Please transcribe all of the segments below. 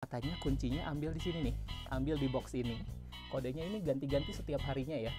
Katanya kuncinya ambil di sini nih, ambil di box ini. Kodenya ini ganti-ganti setiap harinya ya.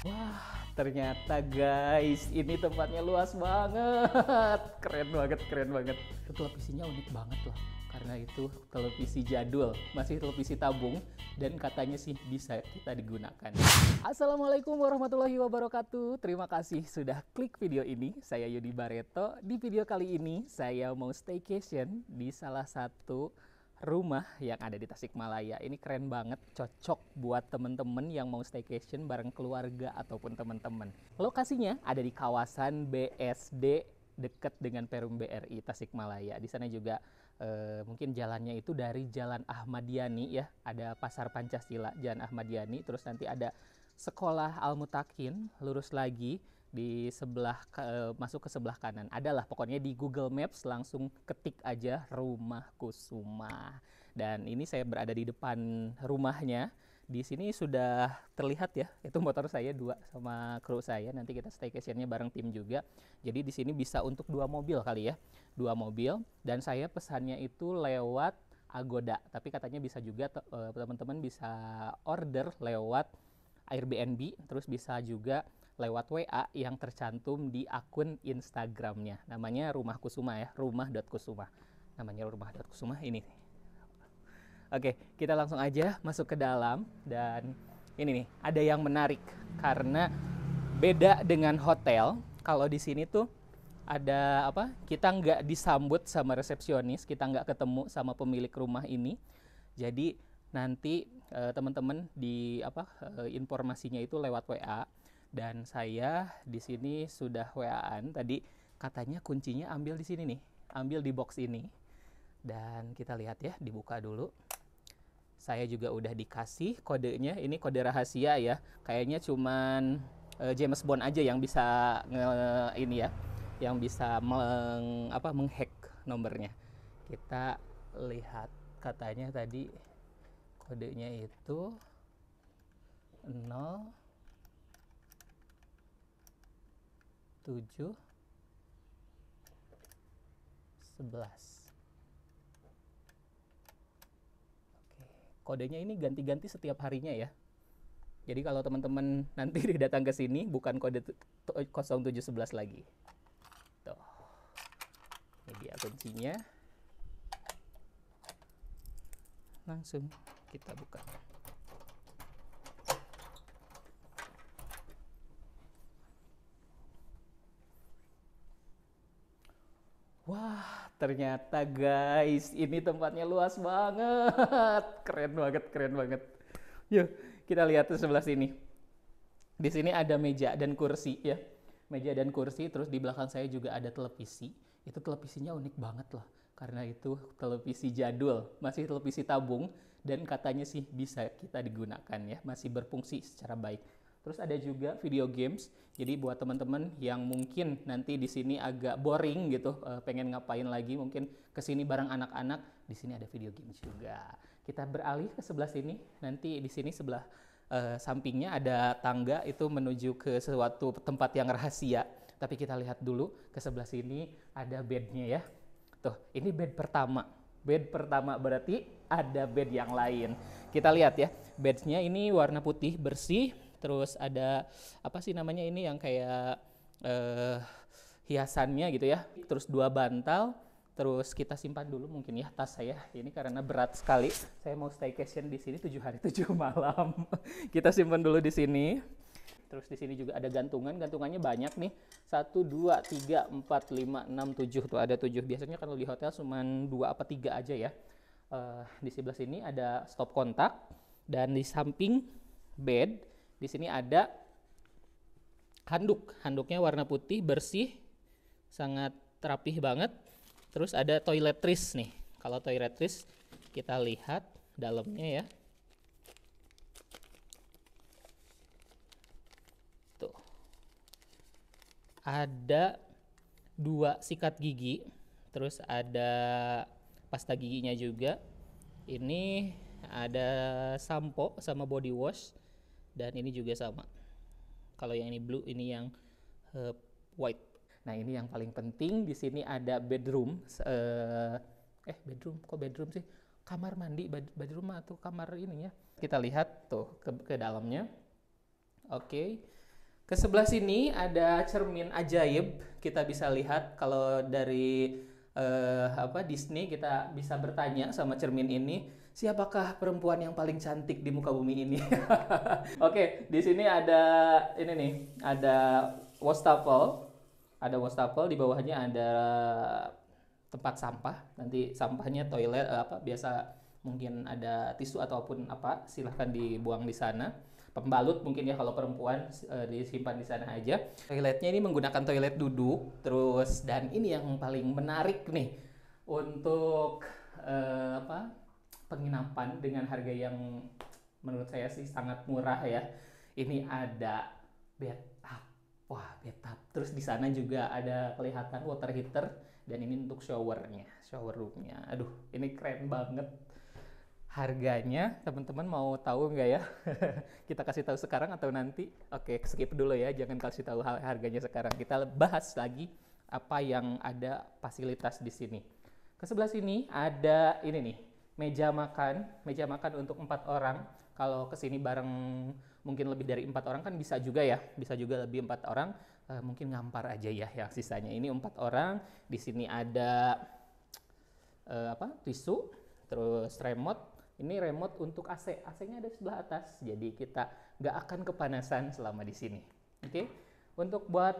Wah, ternyata guys, ini tempatnya luas banget. Keren banget, keren banget. Televisinya unik banget loh. Karena itu televisi jadul, masih televisi tabung, dan katanya sih bisa kita digunakan. Assalamualaikum warahmatullahi wabarakatuh. Terima kasih sudah klik video ini. Saya Yudi Bareto. Di video kali ini saya mau staycation di salah satu rumah yang ada di Tasikmalaya. Ini keren banget, cocok buat temen-temen yang mau staycation bareng keluarga ataupun teman-teman. Lokasinya ada di kawasan BSD dekat dengan Perum BRI Tasikmalaya. Di sana juga mungkin jalannya itu dari Jalan Ahmad Yani ya, ada Pasar Pancasila Jalan Ahmad Yani, terus nanti ada Sekolah Al-Mutakin, lurus lagi di sebelah masuk ke sebelah kanan. Adalah pokoknya di Google Maps langsung ketik aja Rumah Kusuma. Dan ini saya berada di depan rumahnya. Di sini sudah terlihat ya, itu motor saya dua sama kru saya. Nanti kita staycationnya bareng tim juga. Jadi di sini bisa untuk 2 mobil kali ya. 2 mobil, dan saya pesannya itu lewat Agoda. Tapi katanya bisa juga teman-teman bisa order lewat Airbnb, terus bisa juga lewat WA yang tercantum di akun Instagramnya. Namanya Rumah Kusuma ya, rumah.kusuma. Namanya rumah.kusuma ini. Oke, kita langsung aja masuk ke dalam. Dan ini nih, ada yang menarik karena beda dengan hotel. Kalau di sini tuh ada apa? Kita nggak disambut sama resepsionis, kita nggak ketemu sama pemilik rumah ini. Jadi nanti teman-teman di informasinya itu lewat WA, dan saya di sini sudah WA-an tadi. Katanya kuncinya ambil di sini nih, ambil di box ini. Dan kita lihat ya, dibuka dulu. Saya juga udah dikasih kodenya, ini kode rahasia ya. Kayaknya cuman James Bond aja yang bisa ini ya, yang bisa menghack nomornya. Kita lihat, katanya tadi kodenya itu 0 7 11. Oke, kodenya ini ganti-ganti setiap harinya ya. Jadi kalau teman-teman nanti datang ke sini bukan kode 0711 lagi. Tuh. Ini dia kuncinya. Langsung kita buka. Wah, ternyata guys, ini tempatnya luas banget. Keren banget, keren banget. Yuk, kita lihat tuh sebelah sini. Di sini ada meja dan kursi ya. Meja dan kursi, terus di belakang saya juga ada televisi. Itu televisinya unik banget loh. Karena itu televisi jadul, masih televisi tabung, dan katanya sih bisa kita digunakan ya, masih berfungsi secara baik. Terus ada juga video games. Jadi buat teman-teman yang mungkin nanti di sini agak boring gitu, pengen ngapain lagi, mungkin kesini bareng anak-anak, di sini ada video games juga. Kita beralih ke sebelah sini. Nanti di sini sebelah sampingnya ada tangga itu menuju ke suatu tempat yang rahasia. Tapi kita lihat dulu ke sebelah sini ada bednya ya. Tuh, ini bed pertama. Bed pertama berarti ada bed yang lain. Kita lihat ya, bednya ini warna putih bersih. Terus ada apa sih namanya ini yang kayak hiasannya gitu ya. Terus 2 bantal. Terus kita simpan dulu mungkin ya tas saya ini karena berat sekali. Saya mau staycation di sini 7 hari 7 malam. Kita simpan dulu di sini. Terus di sini juga ada gantungan. Gantungannya banyak nih. 1 2 3 4 5 6 7 tuh ada 7. Biasanya kalau di hotel cuma 2 apa 3 aja ya. Di sebelah sini ada stop kontak, dan di samping bed di sini ada handuk. Handuknya warna putih bersih, sangat rapih banget. Terus ada toiletries nih. Kalau toiletries kita lihat dalamnya ya. Tuh. Ada 2 sikat gigi. Terus ada pasta giginya juga. Ini ada sampo sama body wash. Dan ini juga sama. Kalau yang ini blue, ini yang white. Nah, ini yang paling penting. Di sini ada bedroom bedroom, kok bedroom sih? Kamar mandi, bedroom atau kamar ininya. Kita lihat tuh ke dalamnya. Oke. Ke sebelah sini ada cermin ajaib. Kita bisa lihat kalau dari Disney, kita bisa bertanya sama cermin ini, siapakah perempuan yang paling cantik di muka bumi ini? Oke, di sini ada ini nih, ada wastafel. Ada wastafel, di bawahnya ada tempat sampah. Nanti sampahnya toilet biasa mungkin ada tisu ataupun apa, silahkan dibuang di sana. Pembalut mungkin ya kalau perempuan, disimpan di sana aja. Toiletnya ini menggunakan toilet duduk, terus dan ini yang paling menarik nih untuk penginapan dengan harga yang menurut saya sih sangat murah ya. Ini ada bathtub. Wah, bathtub. Terus di sana juga ada kelihatan water heater dan ini untuk showernya, shower roomnya. Aduh, ini keren banget. Harganya, teman-teman mau tahu nggak ya? Kita kasih tahu sekarang atau nanti? Oke, skip dulu ya, jangan kasih tahu harganya sekarang. Kita bahas lagi apa yang ada fasilitas di sini. Ke sebelah sini ada ini nih, meja makan untuk 4 orang. Kalau kesini bareng mungkin lebih dari 4 orang kan bisa juga ya, bisa juga lebih 4 orang. Mungkin ngampar aja ya yang sisanya. Ini 4 orang. Di sini ada tisu, terus remote. Ini remote untuk AC. AC-nya ada di sebelah atas, jadi kita nggak akan kepanasan selama di sini. Oke. Untuk buat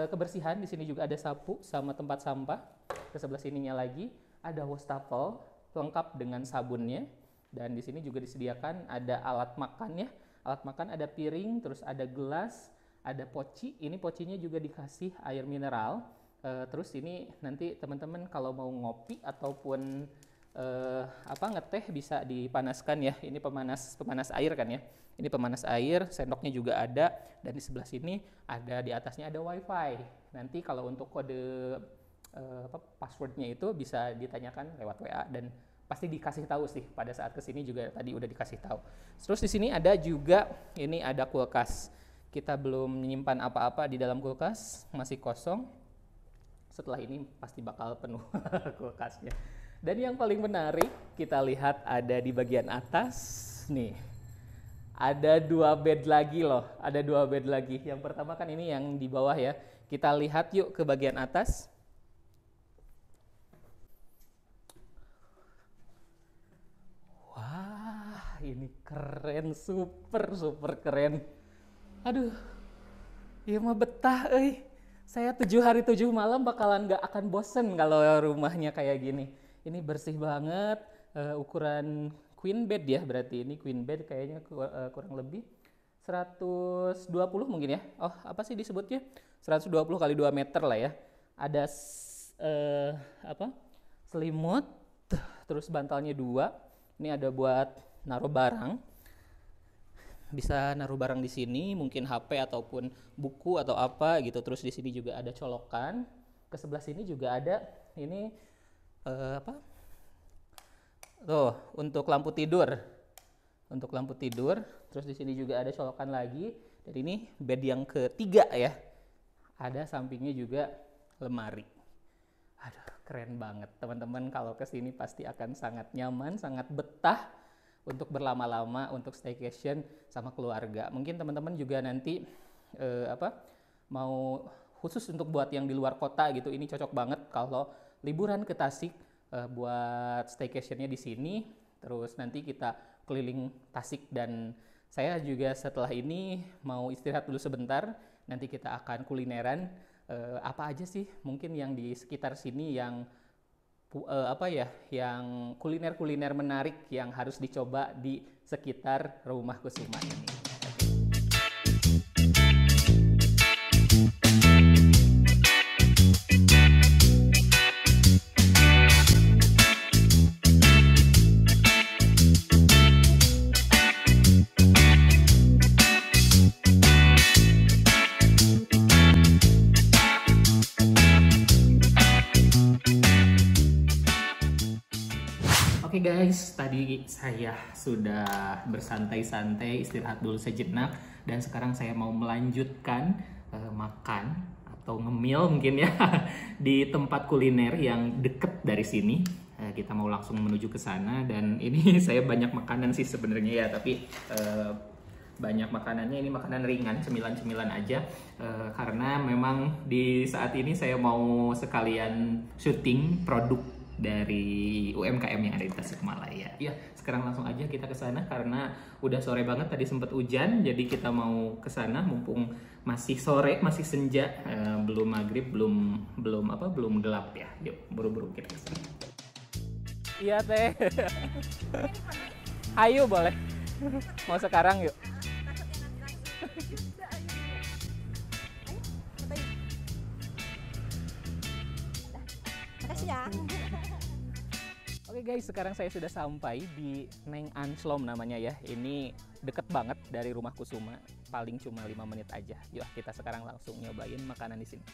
kebersihan di sini juga ada sapu sama tempat sampah. Ke sebelah sininya lagi ada wastafel lengkap dengan sabunnya. Dan di sini juga disediakan ada alat makan ya. Alat makan ada piring, terus ada gelas, ada poci. Ini pocinya juga dikasih air mineral. Terus ini nanti teman-teman kalau mau ngopi ataupun ngeteh bisa dipanaskan ya. Ini pemanas air kan ya. Ini pemanas air, sendoknya juga ada, dan di sebelah sini ada, di atasnya ada wifi. Nanti kalau untuk kode passwordnya itu bisa ditanyakan lewat WA dan pasti dikasih tahu sih pada saat kesini juga tadi udah dikasih tahu. Terus di sini ada juga ini ada kulkas. Kita belum menyimpan apa-apa di dalam kulkas, masih kosong. Setelah ini pasti bakal penuh kulkasnya. Dan yang paling menarik kita lihat ada di bagian atas nih. Ada 2 bed lagi loh, ada 2 bed lagi. Yang pertama kan ini yang di bawah ya. Kita lihat yuk ke bagian atas. Wah, ini keren, super keren. Aduh, ya mah betah Saya 7 hari 7 malam bakalan gak akan bosen kalau rumahnya kayak gini. Ini bersih banget, ukuran queen bed ya, berarti ini queen bed kayaknya kurang lebih 120 mungkin ya. Oh, apa sih disebutnya? 120 kali 2 meter lah ya. Ada selimut, terus bantalnya 2. Ini ada buat naruh barang. Bisa naruh barang di sini, mungkin HP ataupun buku atau apa gitu. Terus di sini juga ada colokan. Ke sebelah sini juga ada ini Tuh, untuk lampu tidur. Untuk lampu tidur. Terus di sini juga ada colokan lagi. Dan ini bed yang ketiga ya. Ada sampingnya juga lemari. Aduh, keren banget. Teman-teman kalau kesini pasti akan sangat nyaman, sangat betah untuk berlama-lama, untuk staycation sama keluarga. Mungkin teman-teman juga nanti mau khusus untuk buat yang di luar kota gitu. Ini cocok banget kalau liburan ke Tasik. Buat staycationnya di sini, terus nanti kita keliling Tasik dan saya juga setelah ini mau istirahat dulu sebentar. Nanti kita akan kulineran apa aja sih mungkin yang di sekitar sini yang yang kuliner menarik yang harus dicoba di sekitar Rumah Kusuma ini. Oke guys, tadi saya sudah bersantai-santai, istirahat dulu sejenak, dan sekarang saya mau melanjutkan makan atau ngemil mungkin ya di tempat kuliner yang deket dari sini. kita mau langsung menuju ke sana. Dan ini saya banyak makanan sih sebenarnya ya, tapi banyak makanannya ini makanan ringan, cemilan-cemilan aja, karena memang di saat ini saya mau sekalian syuting produk dari UMKM yang ada di Tasikmalaya. Ya, sekarang langsung aja kita ke sana karena udah sore banget, tadi sempat hujan, jadi kita mau ke sana mumpung masih sore, masih senja, belum maghrib, belum gelap ya. Yuk, buru-buru kita ke sana. Iya, Teh. Ayo boleh. Mau sekarang yuk. Makasih ya. Oke guys, sekarang saya sudah sampai di Neng Anslom namanya ya. Ini deket banget dari rumah Kusuma, paling cuma 5 menit aja. Yuk kita sekarang langsung nyobain makanan di sini.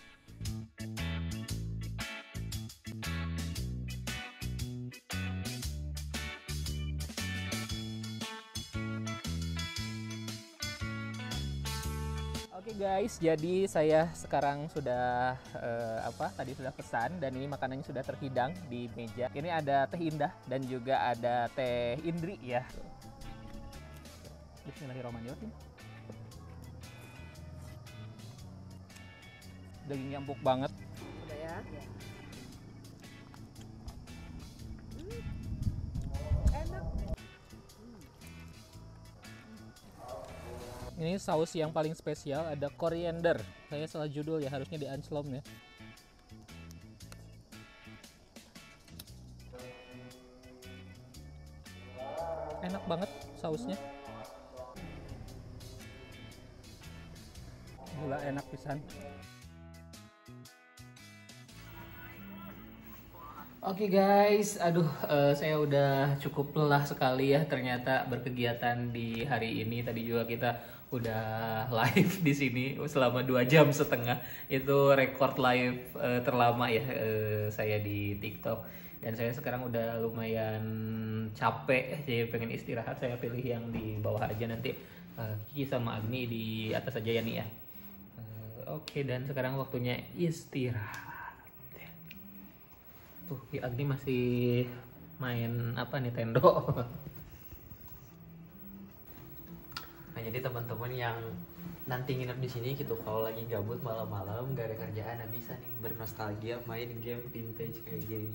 Oke guys, jadi saya sekarang sudah tadi sudah pesan dan ini makanannya sudah terhidang di meja. Ini ada teh Indah dan juga ada teh Indri ya. Bismillahirrahmanirrahim. Dagingnya empuk banget. Udah ya. Enak. Ini saus yang paling spesial, ada koriander. Saya salah judul ya, harusnya di Anslom ya. Enak banget sausnya. Gula enak pisan. Oke guys, aduh saya udah cukup lelah sekali ya ternyata berkegiatan di hari ini. Tadi juga kita udah live di sini selama 2 jam setengah. Itu rekor live terlama ya saya di TikTok. Dan saya sekarang udah lumayan capek, jadi pengen istirahat. Saya pilih yang di bawah aja, nanti Kiki sama Agni di atas aja ya nih ya. Oke, dan sekarang waktunya istirahat. Tuh, Agni masih main apa nih, Nintendo. Nah, jadi teman-teman yang nanti nginep di sini gitu, kalau lagi gabut malam-malam gak ada kerjaan, nah bisa nih bernostalgia main game vintage kayak gini.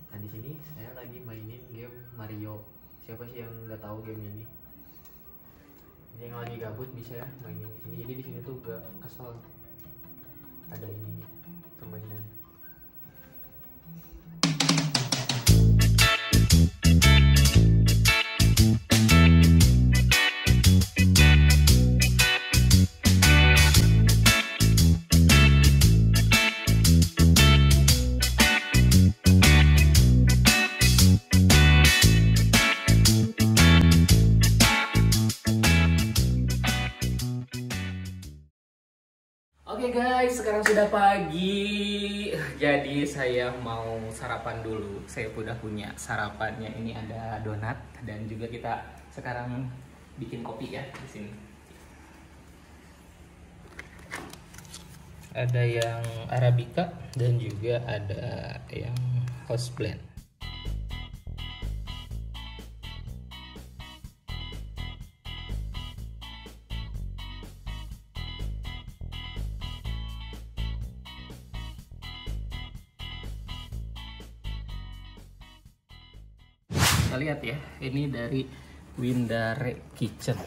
Nah, di sini saya lagi mainin game Mario. Siapa sih yang nggak tahu game ini? Jadi yang lagi gabut bisa ya mainin di sini. Jadi di sini tuh gak kesel, ada ini permainan. Oke guys, sekarang sudah pagi. Jadi saya mau sarapan dulu. Saya udah punya sarapannya. Ini ada donat dan juga kita sekarang bikin kopi ya di sini. Ada yang Arabica dan juga ada yang house blend. Kita lihat ya, ini dari Windare Kitchen.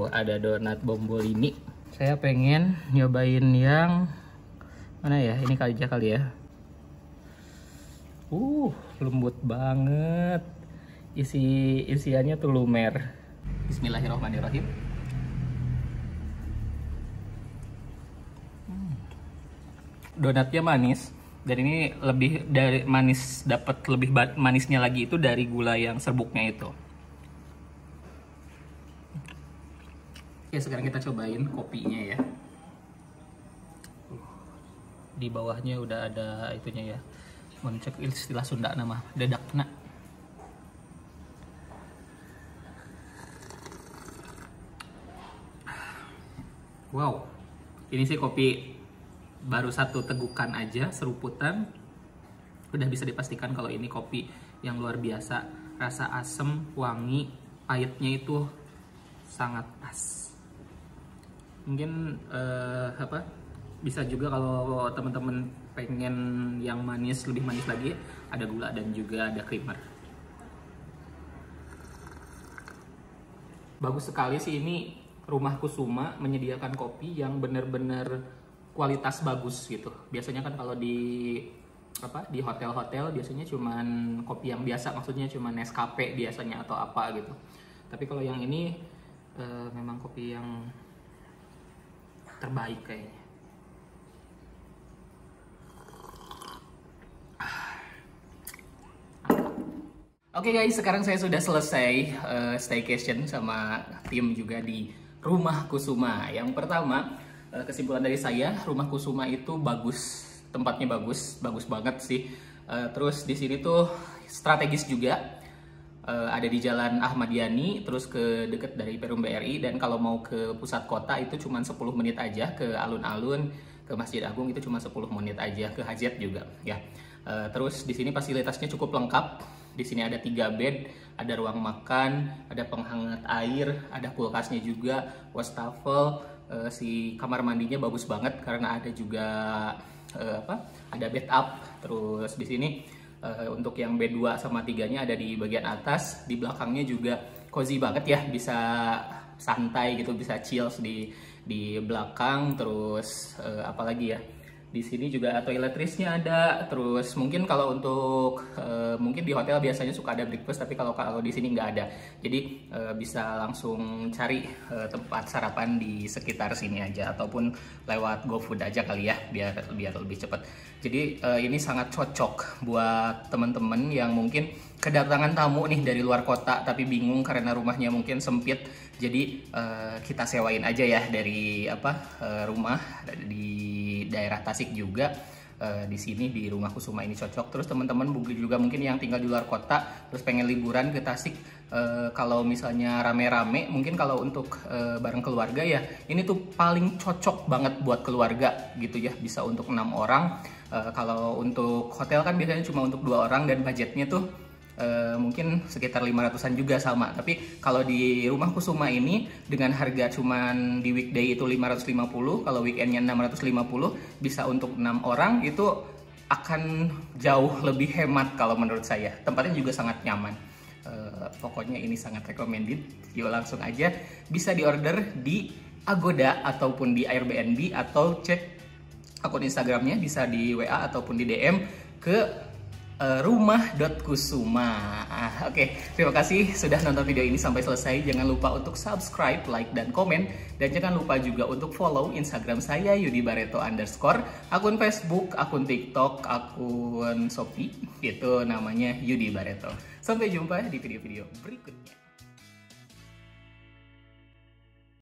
Ada donat bombolini. Saya pengen nyobain yang mana ya? Ini aja kali ya. Lembut banget. Isiannya tuh lumer. Bismillahirrahmanirrahim. Donatnya manis, dan ini lebih dari manis, dapat lebih manisnya lagi itu dari gula yang serbuknya itu. Oke, sekarang kita cobain kopinya ya. Di bawahnya udah ada itunya ya. Mau cek istilah Sunda nama dedakna. Wow, ini sih kopi baru satu tegukan aja, seruputan. Udah bisa dipastikan kalau ini kopi yang luar biasa. Rasa asem, wangi, pahitnya itu sangat pas. Mungkin bisa juga kalau teman-teman pengen yang manis, lebih manis lagi, ada gula dan juga ada creamer. Bagus sekali sih ini Rumah Kusuma menyediakan kopi yang benar-benar kualitas bagus gitu. Biasanya kan kalau di hotel-hotel biasanya cuman kopi yang biasa, maksudnya cuman Nescafe biasanya atau apa gitu. Tapi kalau yang ini memang kopi yang terbaik kayaknya. Oke guys, sekarang saya sudah selesai staycation sama tim juga di Rumah Kusuma. Yang pertama, kesimpulan dari saya, Rumah Kusuma itu bagus, tempatnya bagus banget sih. Terus di sini tuh strategis juga, ada di Jalan Ahmad Yani, terus ke deket dari Perum BRI, dan kalau mau ke pusat kota itu cuma 10 menit aja, ke alun-alun, ke Masjid Agung itu cuma 10 menit aja, ke Hajat juga ya. Terus di sini fasilitasnya cukup lengkap. Di sini ada 3 bed, ada ruang makan, ada penghangat air, ada kulkasnya juga, wastafel, si kamar mandinya bagus banget karena ada juga ada bed up. Terus di sini untuk yang bed 2 sama 3-nya ada di bagian atas, di belakangnya juga cozy banget ya, bisa santai gitu, bisa chills di belakang. Terus apalagi ya, di sini juga toiletrisnya ada. Terus mungkin kalau untuk mungkin di hotel biasanya suka ada breakfast, tapi kalau di sini nggak ada. Jadi bisa langsung cari tempat sarapan di sekitar sini aja, ataupun lewat GoFood aja kali ya, biar lebih cepat. Jadi ini sangat cocok buat teman-teman yang mungkin kedatangan tamu nih dari luar kota tapi bingung karena rumahnya mungkin sempit. Jadi kita sewain aja ya dari rumah di daerah Tasik juga. Di sini di Rumah Kusuma ini cocok. Terus teman-teman juga mungkin yang tinggal di luar kota terus pengen liburan ke Tasik, kalau misalnya rame-rame, mungkin kalau untuk bareng keluarga ya, ini tuh paling cocok banget buat keluarga gitu ya, bisa untuk 6 orang. Kalau untuk hotel kan biasanya cuma untuk 2 orang dan budgetnya tuh mungkin sekitar 500-an juga sama. Tapi kalau di Rumah Kusuma ini dengan harga cuman di weekday itu 550, kalau weekendnya 650, bisa untuk 6 orang, itu akan jauh lebih hemat kalau menurut saya. Tempatnya juga sangat nyaman. Pokoknya ini sangat recommended. Yuk langsung aja, bisa diorder di Agoda ataupun di Airbnb, atau cek akun Instagramnya, bisa di WA ataupun di DM ke rumah.kusuma. Oke, terima kasih sudah nonton video ini sampai selesai. Jangan lupa untuk subscribe, like, dan komen. Dan jangan lupa juga untuk follow Instagram saya, yudibareto_, akun Facebook, akun TikTok, akun Shopee, itu namanya Yudi Bareto. Sampai jumpa di video-video berikutnya.